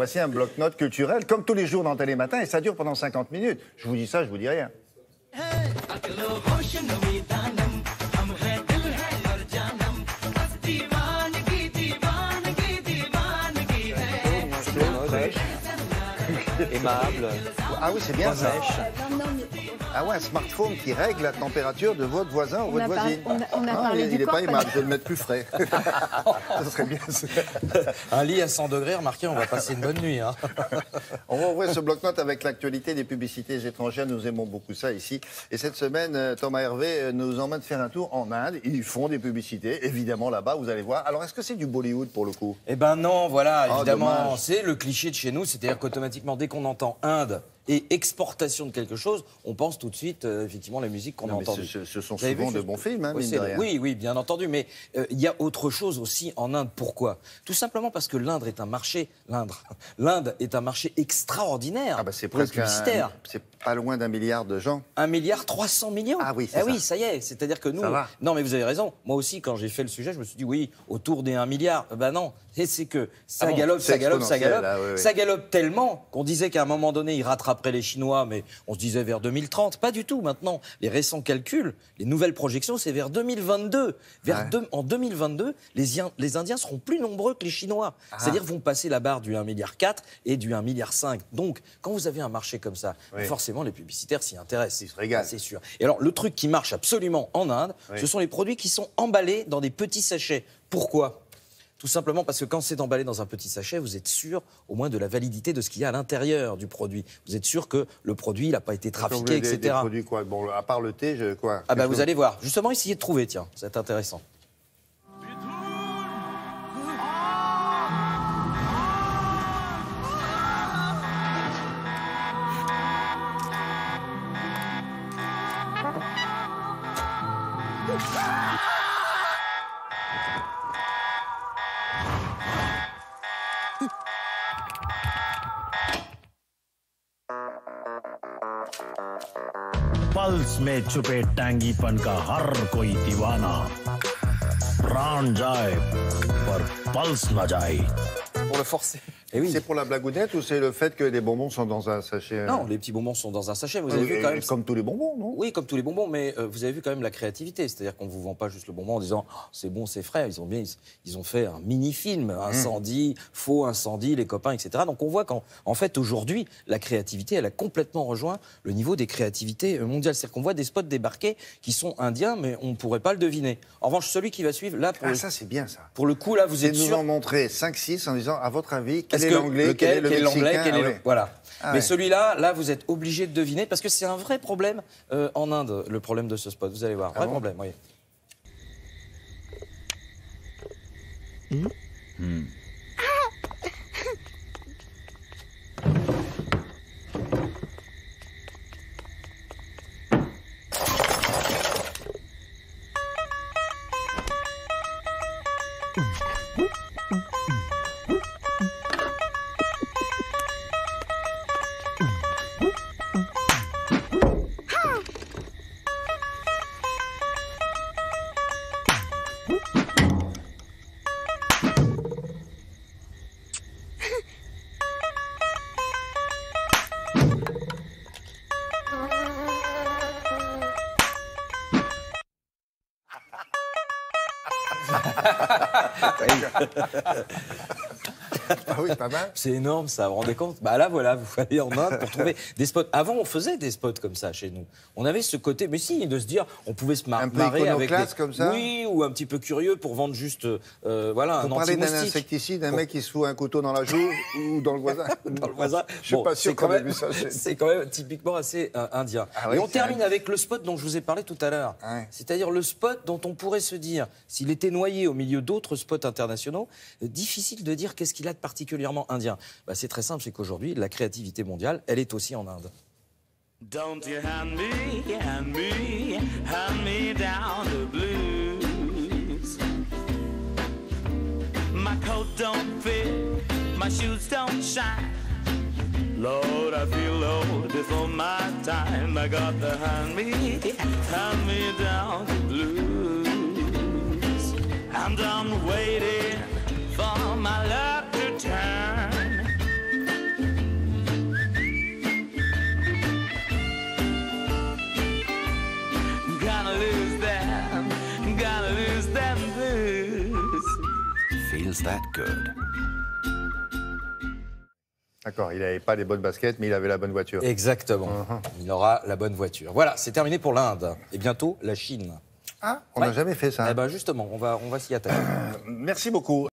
Voici un bloc-notes culturel, comme tous les jours dans Télématin, et ça dure pendant 50 minutes. Je vous dis ça, je vous dis rien. Aimable. Ah oui, c'est bien ça. Sèche. Ah ouais, un smartphone qui règle la température de votre voisin ou votre voisine. On a parlé du il n'est corps. pas aimable, je vais le mettre plus frais. Ça serait bien. Un lit à 100 degrés, remarquez, on va passer une bonne nuit. Hein. On va ouvrir ce bloc-notes avec l'actualité des publicités étrangères. Nous aimons beaucoup ça ici. Et cette semaine, Thomas Hervé nous emmène faire un tour en Inde. Ils font des publicités, évidemment, là-bas, vous allez voir. Alors, est-ce que c'est du Bollywood pour le coup? Eh ben non, voilà, évidemment, dommage. c'est le cliché de chez nous, c'est-à-dire qu'automatiquement, dès qu'on entend Inde et exportation de quelque chose, on pense tout de suite, effectivement, la musique qu'on a entendue. Ce sont Vous avez souvent vu, de bons films, hein, Oui, mine de rien. oui, bien entendu, mais il y a autre chose aussi en Inde. Pourquoi? Tout simplement parce que l'Inde est un marché, l'Inde est un marché extraordinaire Ah bah c'est pour les presque publicitaires. c'est pas loin d'1 milliard de gens. 1,3 milliard Ah oui, c'est oui, ça. ça y est. C'est-à-dire que nous... Ça va. Non, mais vous avez raison. Moi aussi, quand j'ai fait le sujet, je me suis dit, oui, autour des 1 milliard. Ben non, et c'est que ça Ah bon, galope, c'est ça galope, ça exponentiel, galope. là, oui, oui. Ça galope tellement qu'on disait qu'à un moment donné, ils rattraperaient les Chinois, mais on se disait vers 2030. Pas du tout, maintenant. Les récents calculs, les nouvelles projections, c'est vers 2022. En 2022, les Indiens seront plus nombreux que les Chinois. C'est-à-dire vont passer la barre du 1,4 milliard et du 1,5 milliard. Donc, quand vous avez un marché comme ça, Oui. forcément, les publicitaires s'y intéressent. Ils se régalent. C'est sûr. Et alors, le truc qui marche absolument en Inde, ce sont les produits qui sont emballés dans des petits sachets. Pourquoi? Tout simplement parce que quand c'est emballé dans un petit sachet, vous êtes sûr au moins de la validité de ce qu'il y a à l'intérieur du produit. Vous êtes sûr que le produit n'a pas été trafiqué, etc. Des produits quoi? Bon, à part le thé, quoi? Ah bah vous allez voir. Justement, essayez de trouver, tiens, c'est intéressant. Pulse में छुपे टांगीपन का हर कोई दीवाना प्राण जाए पर पल्स न जाए Pour le forcer. Et oui. C'est pour la blagounette ou c'est le fait que les bonbons sont dans un sachet? Non, les petits bonbons sont dans un sachet. Vous avez vu quand même. Comme tous les bonbons, non? Oui, comme tous les bonbons, mais vous avez vu quand même la créativité. C'est-à-dire qu'on ne vous vend pas juste le bonbon en disant oh, c'est bon, c'est frais. Ils ont fait un mini-film, incendie, faux incendie, les copains, etc. Donc on voit qu'en fait, aujourd'hui, la créativité, elle a complètement rejoint le niveau des créativités mondiales. C'est-à-dire qu'on voit des spots débarquer qui sont indiens, mais on ne pourrait pas le deviner. En revanche, celui qui va suivre, là, Ça, c'est bien, ça. pour le coup, là, vous Ils êtes nous sûr. ont montré 5-6 en disant, à votre avis, quel Est-ce est que l'anglais, lequel, quel est le l'anglais, mexicain? quel est le... Voilà. Ah Mais ouais. celui-là, là, vous êtes obligé de deviner parce que c'est un vrai problème en Inde, le problème de ce spot. Vous allez voir, vrai bon problème, oui. Ah oui, pas mal. C'est énorme, ça, vous vous rendez compte? Bah là, voilà, vous allez en Inde pour trouver des spots. Avant, on faisait des spots comme ça chez nous. On avait ce côté, mais si, de se dire, on pouvait se Un peu marrer avec iconoclaste comme ça? Oui, ou un petit peu curieux pour vendre juste, voilà, un Pour parler d'un anti-moustique. insecticide, un mec qui se fout un couteau dans la joue ou dans le voisin. Dans le voisin. Je suis Bon, pas sûr c'est quand qu'on ait même- vu ça. C'est quand même typiquement assez indien. Ah oui, Et on c'est termine vrai. avec le spot dont je vous ai parlé tout à l'heure. Ouais. C'est-à-dire le spot dont on pourrait se dire, s'il était noyé au milieu d'autres spots internationaux, difficile de dire qu'est-ce qu'il a de particulièrement indien. Bah, c'est très simple, c'est qu'aujourd'hui, la créativité mondiale, elle est aussi en Inde. Don't you hand me down the blues. My coat don't fit, my shoes don't shine. Lord, I feel old before my time. I got to hand me down the blues. And I'm waiting for my luck to turn. feels that good. D'accord, il n'avait pas les bonnes baskets, mais il avait la bonne voiture. Exactement. Il aura la bonne voiture. Voilà, c'est terminé pour l'Inde. Et bientôt, la Chine. Ah, on n'a jamais fait ça. Eh ben justement, on va s'y attaquer. Merci beaucoup.